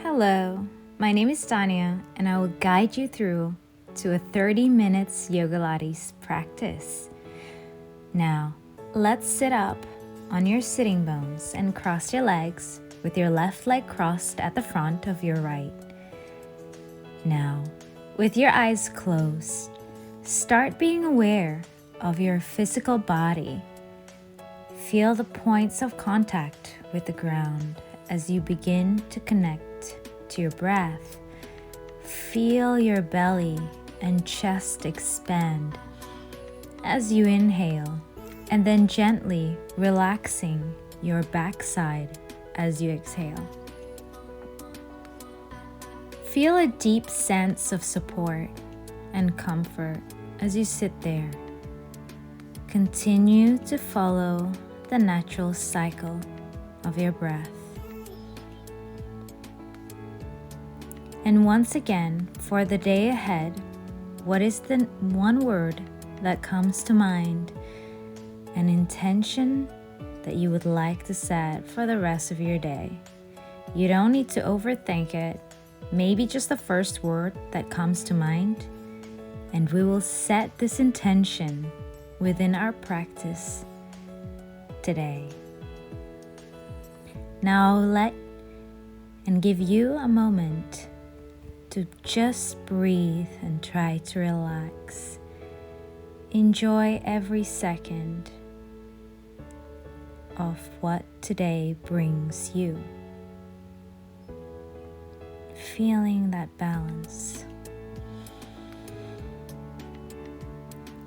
Hello, my name is Tanya and I will guide you through to a 30 minutes Yogalates practice. Now, let's sit up on your sitting bones and cross your legs with your left leg crossed at the front of your right. Now, with your eyes closed, start being aware of your physical body. Feel the points of contact with the ground as you begin to connect to your breath. Feel your belly and chest expand as you inhale, and then gently relaxing your backside as you exhale. Feel a deep sense of support and comfort as you sit there. Continue to follow the natural cycle of your breath. And once again, for the day ahead, what is the one word that comes to mind, an intention that you would like to set for the rest of your day? You don't need to overthink it. Maybe just the first word that comes to mind, and we will set this intention within our practice today. Now let and give you a moment to just breathe and try to relax. Enjoy every second of what today brings you. Feeling that balance.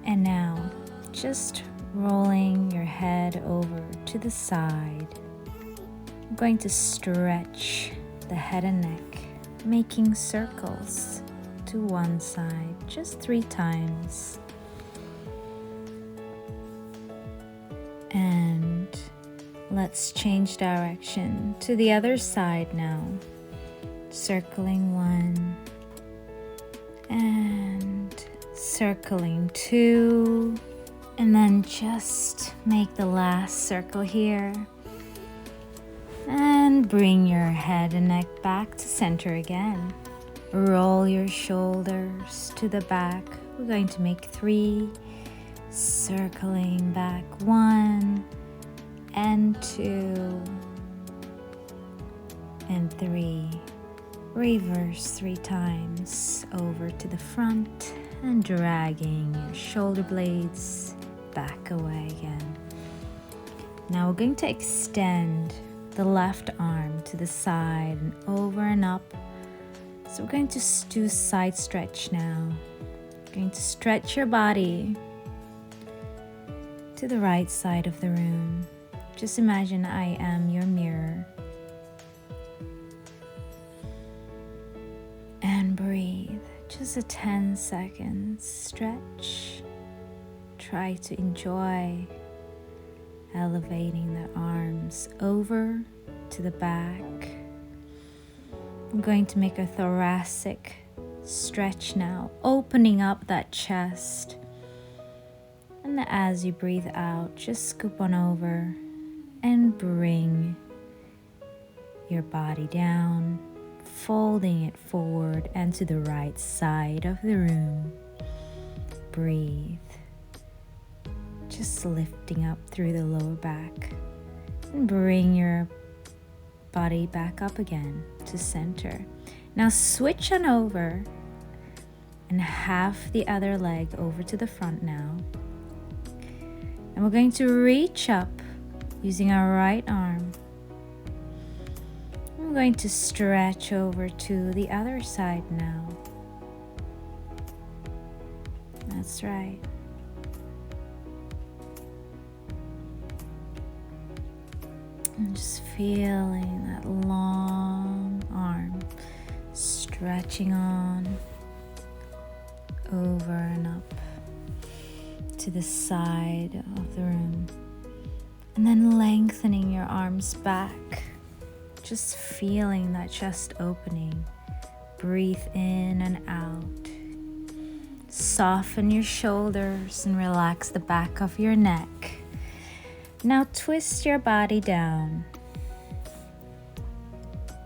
And now, just rolling your head over to the side. I'm going to stretch the head and neck, making circles to one side just 3 times. And let's change direction to the other side now. Circling 1 and circling 2, and then just make the last circle here. And bring your head and neck back to center again. Roll your shoulders to the back. We're going to make 3, circling back 1 and 2 and 3. Reverse 3 times over to the front and dragging your shoulder blades back away again. Now we're going to extend the left arm to the side and over and up. So we're going to do side stretch now. We're going to stretch your body to the right side of the room. Just imagine I am your mirror. And breathe. Just a 10 seconds stretch. Try to enjoy elevating the arms over to the back. I'm going to make a thoracic stretch now, opening up that chest. And as you breathe out, just scoop on over and bring your body down, folding it forward and to the right side of the room. Breathe. Just lifting up through the lower back, and bring your body back up again to center. Now switch on over and half the other leg over to the front now. And we're going to reach up using our right arm. I'm going to stretch over to the other side now. That's right. And just feeling that long arm stretching on over and up to the side of the room. And then lengthening your arms back, just feeling that chest opening. Breathe in and out. Soften your shoulders and relax the back of your neck. Now twist your body down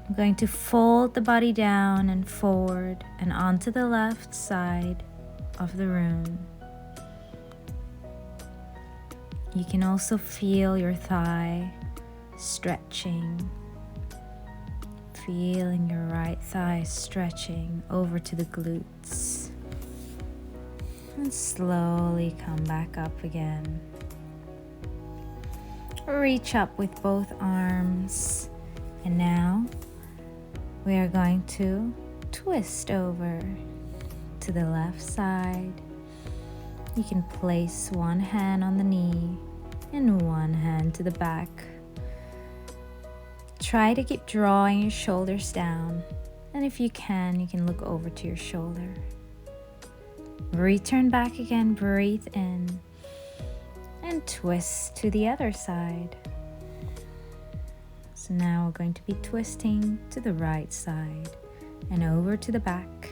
I'm going to fold the body down and forward and onto the left side of the room. You can also feel your thigh stretching, feeling your right thigh stretching over to the glutes. And slowly come back up again. Reach up with both arms. And now we are going to twist over to the left side. You can place one hand on the knee and one hand to the back. Try to keep drawing your shoulders down, and if you can look over to your shoulder. Return back again, breathe in, and twist to the other side. So now we're going to be twisting to the right side and over to the back.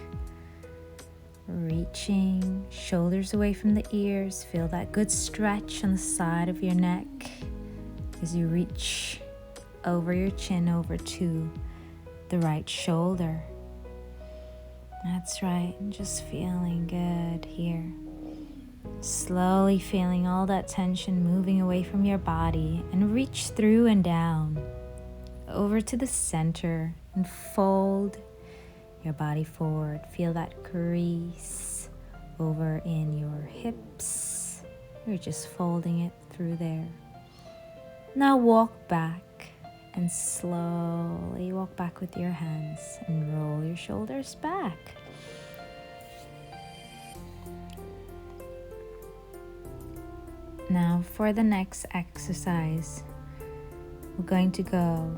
Reaching shoulders away from the ears. Feel that good stretch on the side of your neck as you reach over your chin over to the right shoulder. That's right, just feeling good here. Slowly feeling all that tension moving away from your body, and reach through and down over to the center and fold your body forward. Feel that crease over in your hips. You're just folding it through there. Now walk back and slowly walk back with your hands and roll your shoulders back. Now for the next exercise, we're going to go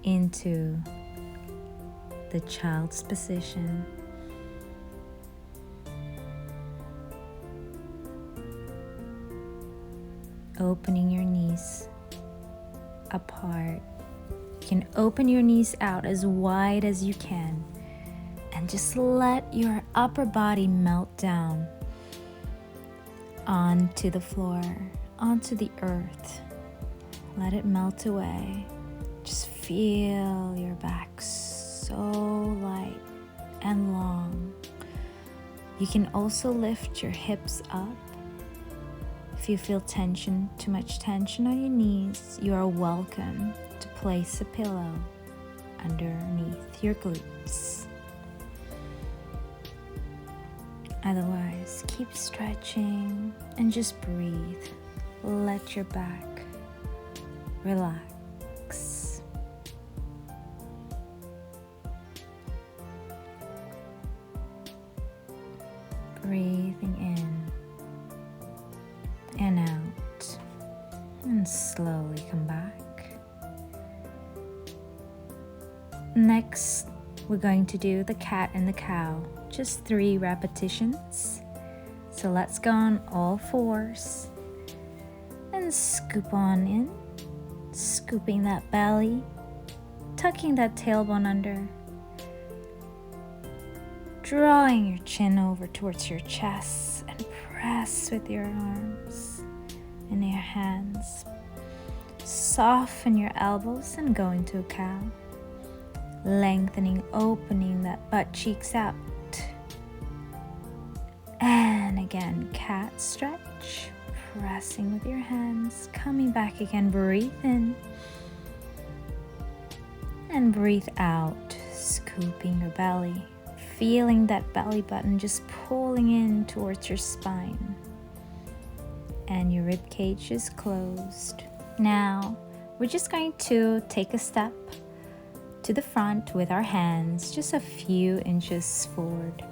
into the child's position. Opening your knees apart. You can open your knees out as wide as you can and just let your upper body melt down onto the floor, onto the earth. Let it melt away. Just feel your back so light and long. You can also lift your hips up. If you feel tension, too much tension on your knees, you are welcome to place a pillow underneath your glutes. Otherwise, keep stretching and just breathe. Let your back relax. Breathing in and out, and slowly come back. Next, we're going to do the cat and the cow, just 3 repetitions. So let's go on all fours and scoop on in, scooping that belly, tucking that tailbone under, drawing your chin over towards your chest, and press with your arms and your hands. Soften your elbows and go into a cow. Lengthening, opening that butt cheeks out. And again, cat stretch. Pressing with your hands. Coming back again, breathe in. And breathe out, scooping your belly. Feeling that belly button just pulling in towards your spine. And your rib cage is closed. Now, we're just going to take a step to the front with our hands just a few inches forward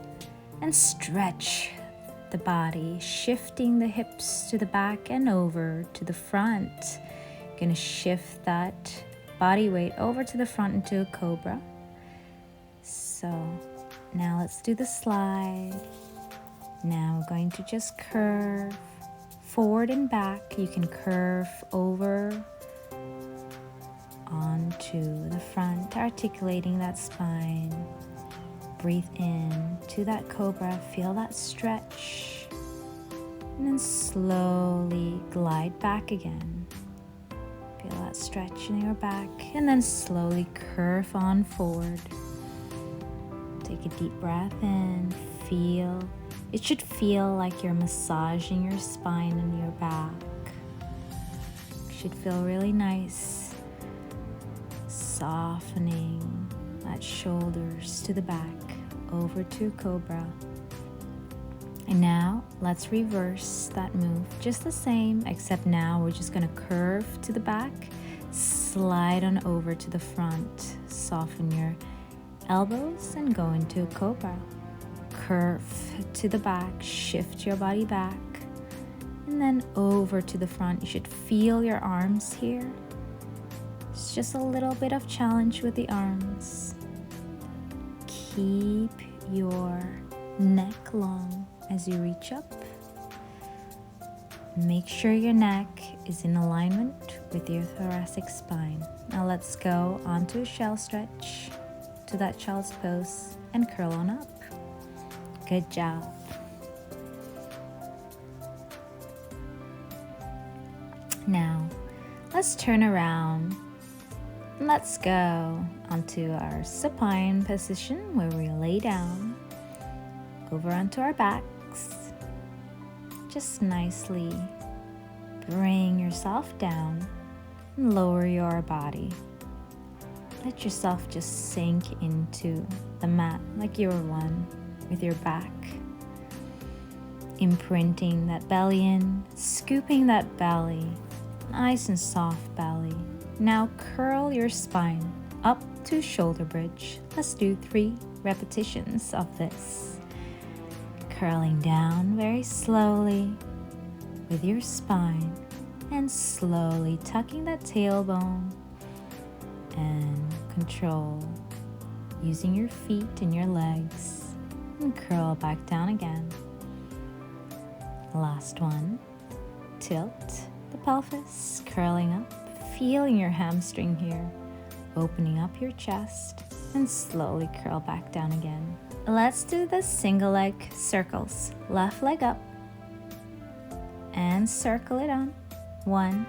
and stretch the body, shifting the hips to the back and over to the front. Gonna shift that body weight over to the front into a cobra. So now let's do the slide. Now we're going to just curve forward and back. You can curve over onto the front, articulating that spine. Breathe in to that cobra, feel that stretch, and then slowly glide back again. Feel that that stretch in your back, and then slowly curve on forward. Take a deep breath in. It should feel like you're massaging your spine and your back. It should feel really nice, softening that shoulders to the back over to Cobra. And now let's reverse that move, just the same, except now we're just going to curve to the back, slide on over to the front, soften your elbows and go into a Cobra. Curve to the back, shift your body back, and then over to the front. You should feel your arms here. It's just a little bit of challenge with the arms. Keep your neck long as you reach up. Make sure your neck is in alignment with your thoracic spine. Now let's go onto a shell stretch to that child's pose and curl on up. Good job. Now, let's turn around. Let's go onto our supine position where we lay down over onto our backs. Just nicely bring yourself down and lower your body. Let yourself just sink into the mat like you're one with your back, imprinting that belly in, scooping that belly, nice and soft belly. Now curl your spine up to shoulder bridge. Let's do 3 repetitions of this. Curling down very slowly with your spine and slowly tucking that tailbone and control using your feet and your legs. And curl back down again. Last one. Tilt the pelvis, curling up, feeling your hamstring here, opening up your chest, and slowly curl back down again. Let's do the single leg circles. Left leg up, and circle it on. 1,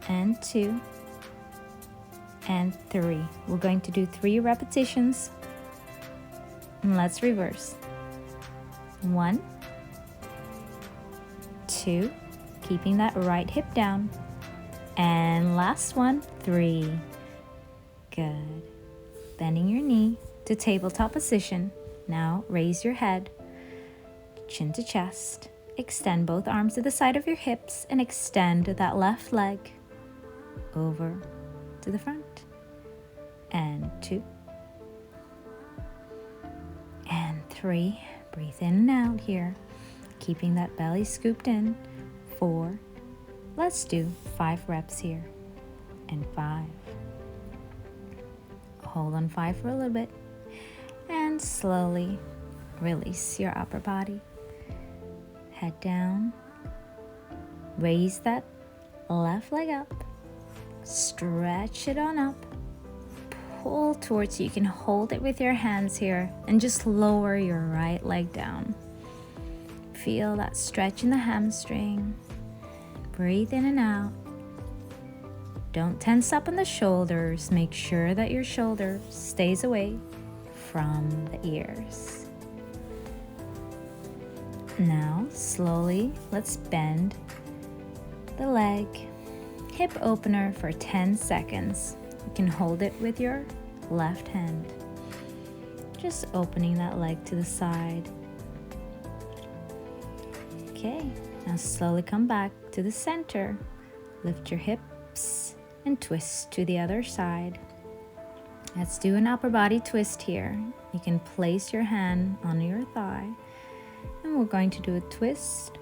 and 2, and 3. We're going to do 3 repetitions. And let's reverse. 1, 2, keeping that right hip down. And last one, 3. Good. Bending your knee to tabletop position. Now raise your head, chin to chest. Extend both arms to the side of your hips and extend that left leg over to the front. And 2. And 3, breathe in and out here, keeping that belly scooped in. 4, let's do 5 reps here, and 5. Hold on 5 for a little bit, and slowly release your upper body. Head down, raise that left leg up, stretch it on up, pull towards you. You can hold it with your hands here and just lower your right leg down. Feel that stretch in the hamstring. Breathe in and out. Don't tense up in the shoulders. Make sure that your shoulder stays away from the ears. Now, slowly, let's bend the leg, hip opener for 10 seconds. You can hold it with your left hand. Just opening that leg to the side. Okay, now slowly come back to the center. Lift your hips and twist to the other side. Let's do an upper body twist here. You can place your hand on your thigh, and we're going to do a twist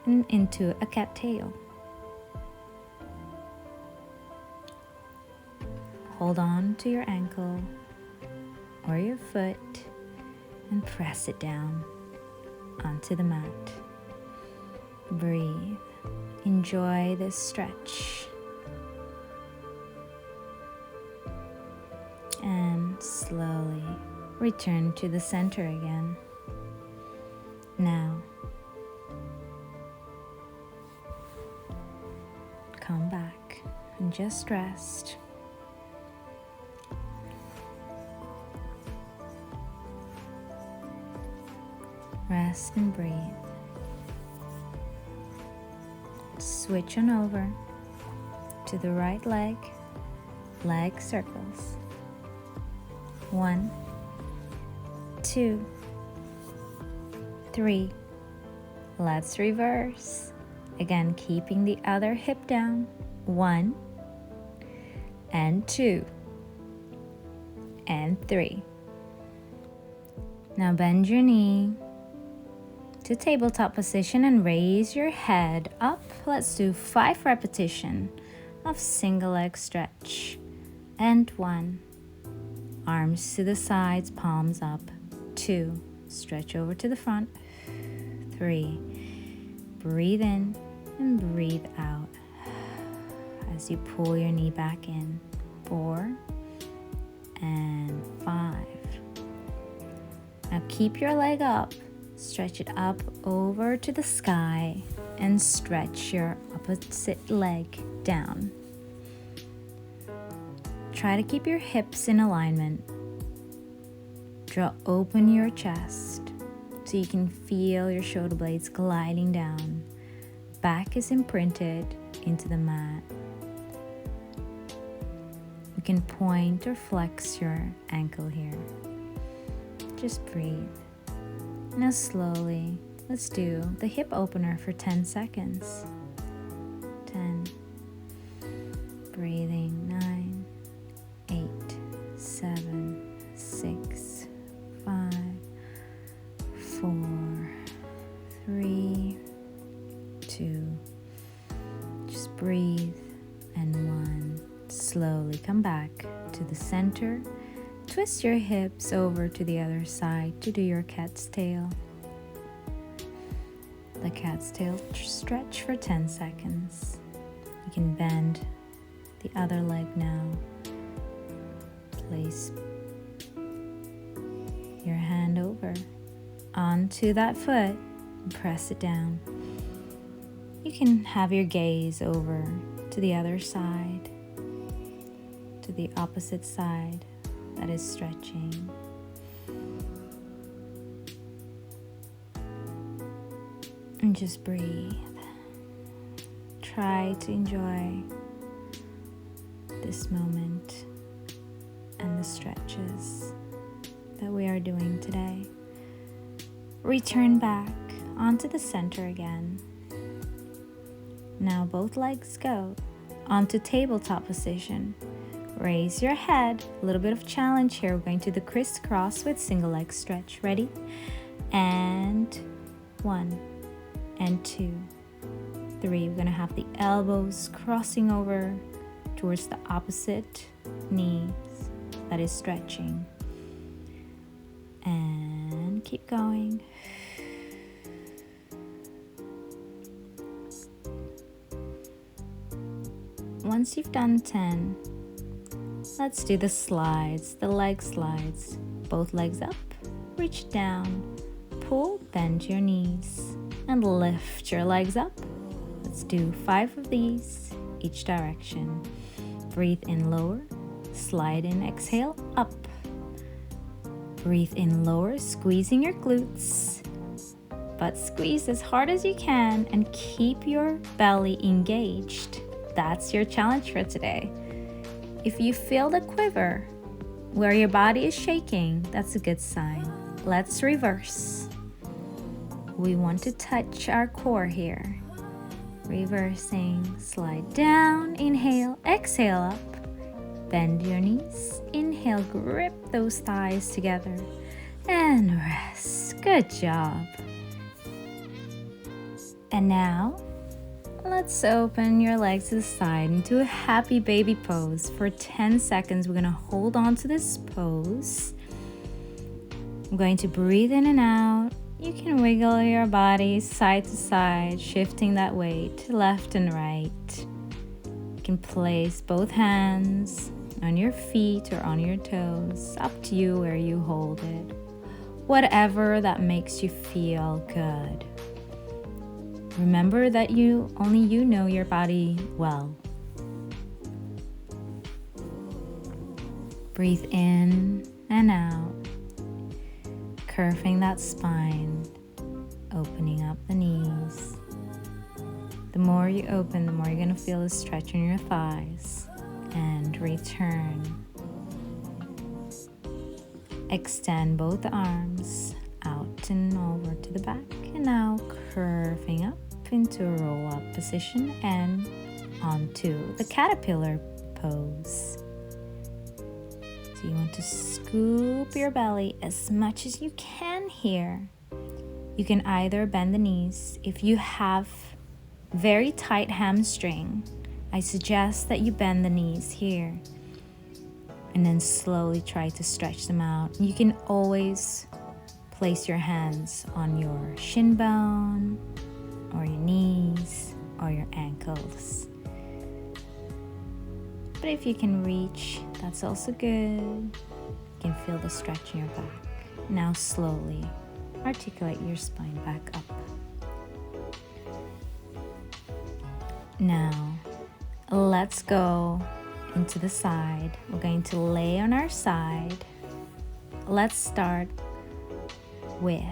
and into a cat tail. Hold on to your ankle or your foot and press it down onto the mat. Breathe. Enjoy this stretch. And slowly return to the center again. Now, come back. and just rest. Rest and breathe. Switch on over to the right leg, leg circles. 1, 2, 3. Let's reverse. Again, keeping the other hip down. 1 and 2 and 3. Now bend your knee to tabletop position and raise your head up. Let's do 5 repetitions of single leg stretch. And 1. Arms to the sides, palms up. 2. Stretch over to the front. 3. Breathe in and breathe out as you pull your knee back in. 4 and 5. Now keep your leg up. Stretch it up over to the sky and stretch your opposite leg down. Try to keep your hips in alignment. Draw open your chest so you can feel your shoulder blades gliding down. Back is imprinted into the mat. You can point or flex your ankle here. Just breathe. Now slowly, let's do the hip opener for 10 seconds. 10. Breathing. 9, 8, 7, 6, 5, 4, 3, 2. Just breathe. And 1. Slowly come back to the center. Twist your hips over to the other side to do your cat's tail. The cat's tail stretch for 10 seconds. You can bend the other leg now. Place your hand over onto that foot and press it down. You can have your gaze over to the other side, to the opposite side that is stretching. And just breathe. Try to enjoy this moment and the stretches that we are doing today. Return back onto the center again. Now both legs go onto tabletop position. Raise your head. A little bit of challenge here. We're going to the crisscross with single leg stretch. Ready? And 1 and 2, 3. We're going to have the elbows crossing over towards the opposite knees. That is stretching. And keep going. Once you've done 10, let's do the slides, the leg slides. Both legs up, reach down, pull, bend your knees, and lift your legs up. Let's do 5 of these, each direction. Breathe in lower, slide in, exhale, up. Breathe in lower, squeezing your glutes, but squeeze as hard as you can and keep your belly engaged. That's your challenge for today. If you feel the quiver where your body is shaking, that's a good sign. Let's reverse. We want to touch our core here. Reversing, slide down, inhale, exhale up. Bend your knees, inhale, grip those thighs together, and rest. Good job. And now, let's open your legs to the side into a happy baby pose. For 10 seconds, we're going to hold on to this pose. I'm going to breathe in and out. You can wiggle your body side to side, shifting that weight left and right. You can place both hands on your feet or on your toes. Up to you where you hold it. Whatever that makes you feel good. Remember that only you know your body well. Breathe in and out, curving that spine, opening up the knees. The more you open, the more you're going to feel a stretch in your thighs. And return. Extend both arms out and over to the back. And now curving up into a roll-up position and onto the caterpillar pose. So you want to scoop your belly as much as you can here. You can either bend the knees. If you have very tight hamstring, I suggest that you bend the knees here and then slowly try to stretch them out. You can always place your hands on your shin bone or your knees or your ankles. But if you can reach, that's also good. You can feel the stretch in your back. Now slowly articulate your spine back up. Now let's go into the side. We're going to lay on our side. Let's start with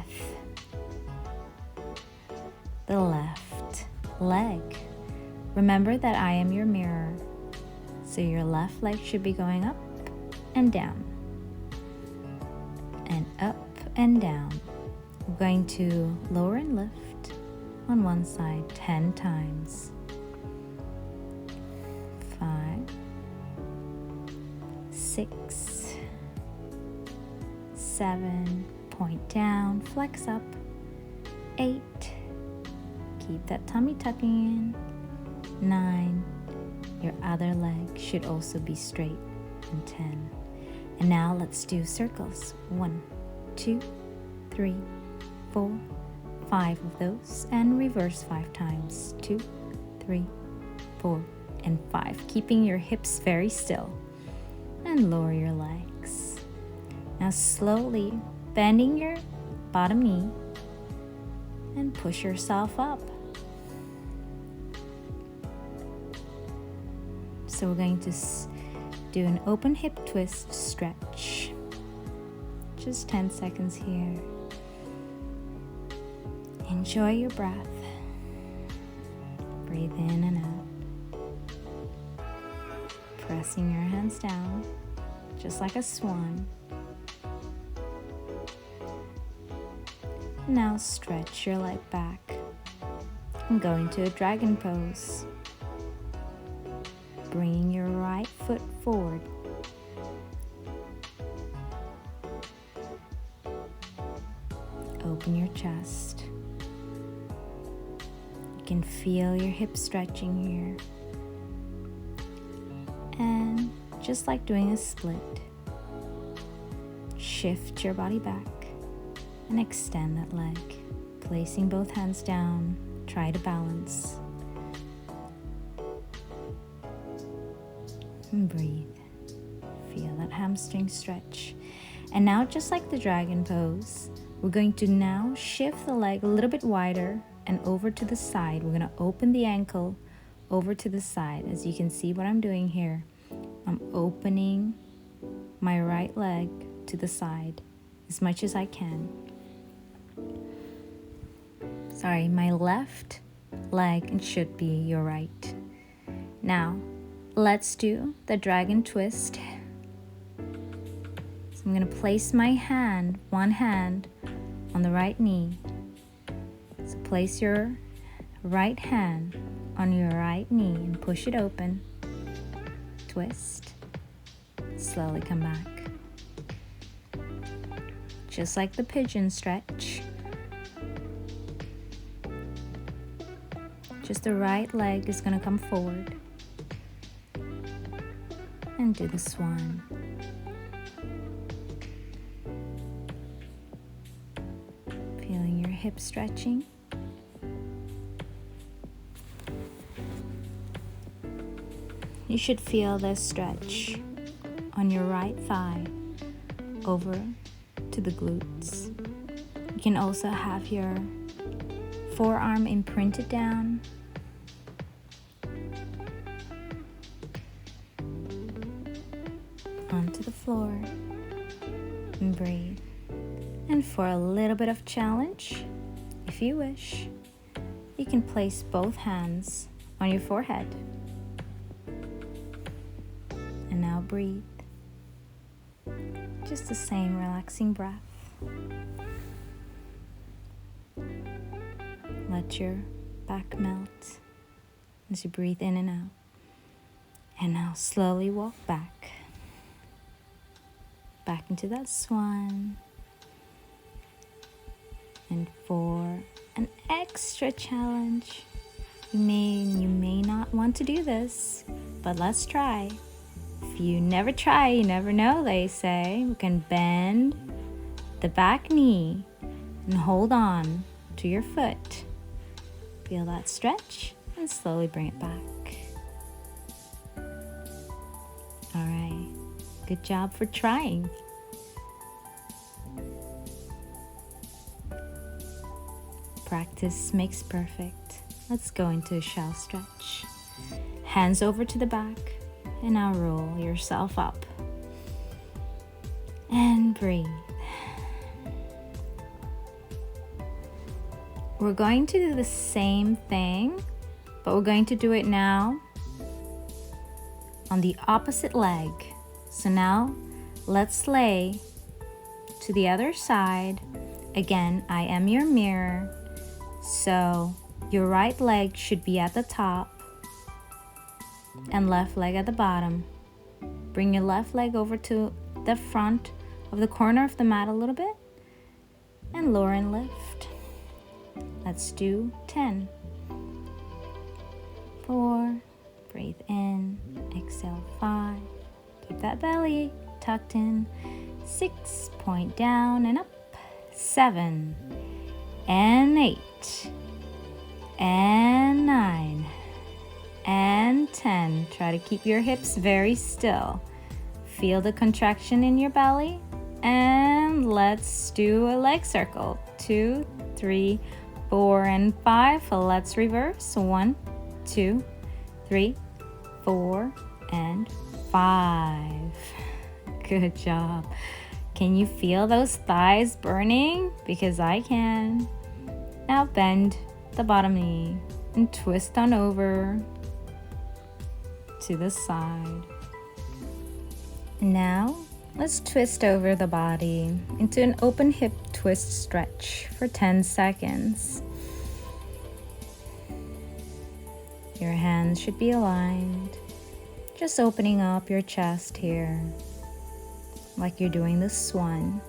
the left leg. Remember that I am your mirror, so your left leg should be going up and down and up and down. We're going to lower and lift on one side 10 times. 5, 6, 7, point down, flex up. 8, keep that tummy tucking in. 9, your other leg should also be straight. And 10. And now let's do circles. 1, 2, 3, 4, 5 of those, and reverse 5 times. 2, 3, 4, and 5, keeping your hips very still. And lower your legs. Now slowly bending your bottom knee and push yourself up. So we're going to do an open hip twist stretch. Just 10 seconds here. Enjoy your breath. Breathe in and out. Pressing your hands down, just like a swan. Now stretch your leg back and go into a dragon pose. Bringing your right foot forward. Open your chest. You can feel your hips stretching here. And just like doing a split, shift your body back and extend that leg. Placing both hands down, try to balance. And breathe. Feel that hamstring stretch. And now, just like the dragon pose, we're going to now shift the leg a little bit wider and over to the side. We're going to open the ankle over to the side. As you can see what I'm doing here, I'm opening my right leg to the side as much as I can. Sorry, my left leg, it should be your right. Now, let's do the dragon twist. So I'm going to place my hand, one hand, on the right knee. So place your right hand on your right knee and push it open. Twist. Slowly come back. Just like the pigeon stretch. Just the right leg is going to come forward. And do the swan. Feeling your hips stretching. You should feel this stretch on your right thigh over to the glutes. You can also have your forearm imprinted down. onto the floor and breathe. And for a little bit of challenge, if you wish, you can place both hands on your forehead. And now breathe. Just the same relaxing breath. Let your back melt as you breathe in and out. And now slowly walk back into that swan. And for an extra challenge, you may not want to do this, but let's try. If you never try, you never know, they say. We can bend the back knee and hold on to your foot. Feel that stretch and slowly bring it back. All right, good job for trying. Practice makes perfect. Let's go into a shallow stretch. Hands over to the back, and now roll yourself up. And breathe. We're going to do the same thing, but we're going to do it now on the opposite leg. So now let's lay to the other side. Again, I am your mirror. So your right leg should be at the top and left leg at the bottom. Bring your left leg over to the front of the corner of the mat a little bit and lower and lift. Let's do 10. 4, breathe in, exhale 5. Keep that belly tucked in. 6, point down and up. 7 and 8 and 9 and 10. Try to keep your hips very still. Feel the contraction in your belly, and let's do a leg circle. 2, 3, 4, and 5. Let's reverse. 1, 2, 3, 4, and 5. Good job. Can you feel those thighs burning? Because I can. Now bend the bottom knee and twist on over to the side. Now let's twist over the body into an open hip twist stretch for 10 seconds. Your hands should be aligned, just opening up your chest here, like you're doing the swan.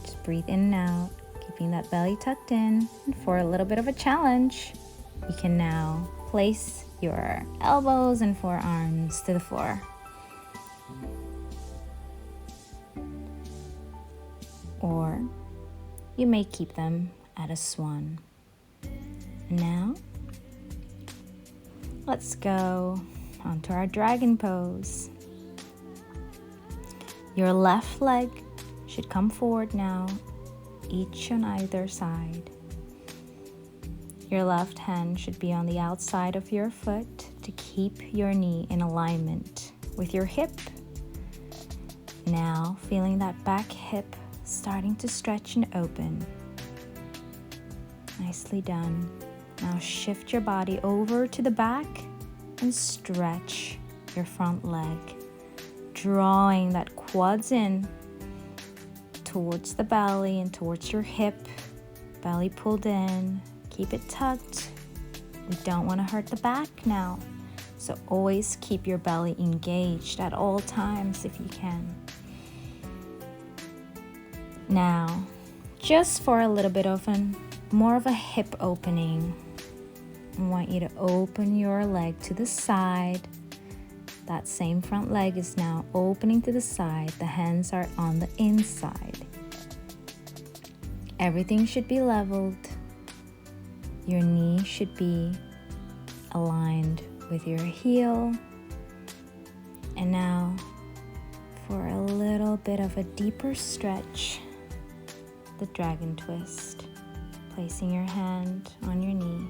Just breathe in and out, keeping that belly tucked in. And for a little bit of a challenge, you can now place your elbows and forearms to the floor. Or you may keep them at a swan. Now, let's go onto our dragon pose. Your left leg should come forward now, each on either side. Your left hand should be on the outside of your foot to keep your knee in alignment with your hip. Now, feeling that back hip starting to stretch and open. Nicely done. Now shift your body over to the back and stretch your front leg, drawing that quads in towards the belly and towards your hip. Belly pulled in. Keep it tucked. We don't want to hurt the back now, so always keep your belly engaged at all times if you can. Now, just for a little bit of more of a hip opening, I want you to open your leg to the side. That same front leg is now opening to the side. The hands are on the inside. Everything should be leveled. Your knee should be aligned with your heel. And now, for a little bit of a deeper stretch, the dragon twist, placing your hand on your knee,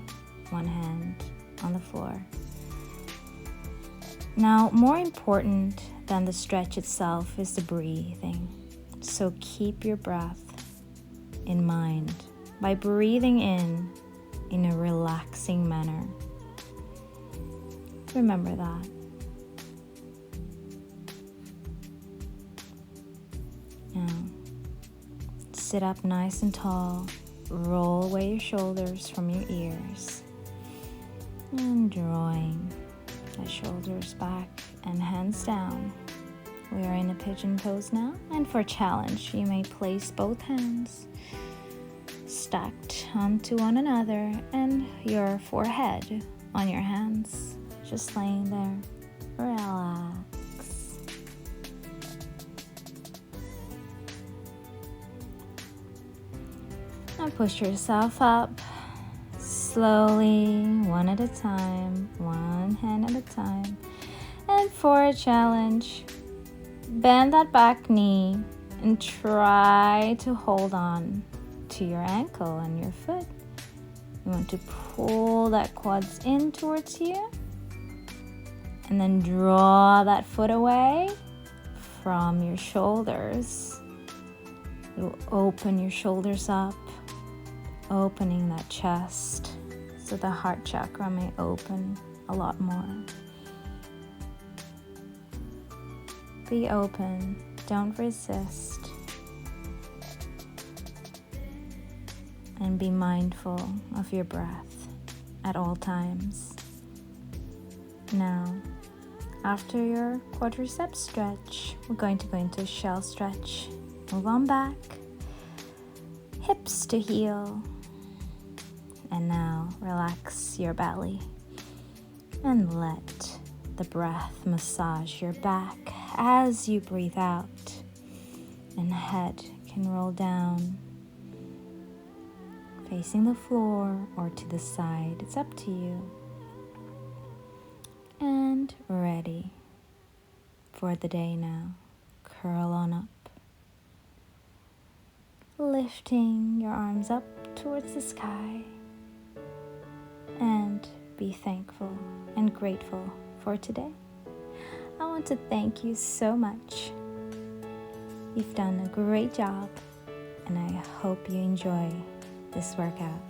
one hand on the floor. Now, more important then the stretch itself is the breathing. So keep your breath in mind by breathing in a relaxing manner. Remember that. Now, sit up nice and tall. Roll away your shoulders from your ears. And drawing the shoulders back and hands down. We are in a pigeon pose now. And for challenge, you may place both hands stacked onto one another and your forehead on your hands. Just laying there. Relax. Now push yourself up. Slowly, one at a time, one hand at a time. And for a challenge, bend that back knee and try to hold on to your ankle and your foot. You want to pull that quads in towards you and then draw that foot away from your shoulders. You'll open your shoulders up, opening that chest so the heart chakra may open a lot more. Be open, don't resist, and be mindful of your breath at all times. Now, after your quadricep stretch, we're going to go into a shell stretch. Move on back, hips to heel, and now relax your belly and let the breath massage your back as you breathe out, and head can roll down facing the floor or to the side. It's up to you. And ready for the day now. Curl on up, lifting your arms up towards the sky, and be thankful and grateful for today. I want to thank you so much. You've done a great job, and I hope you enjoy this workout.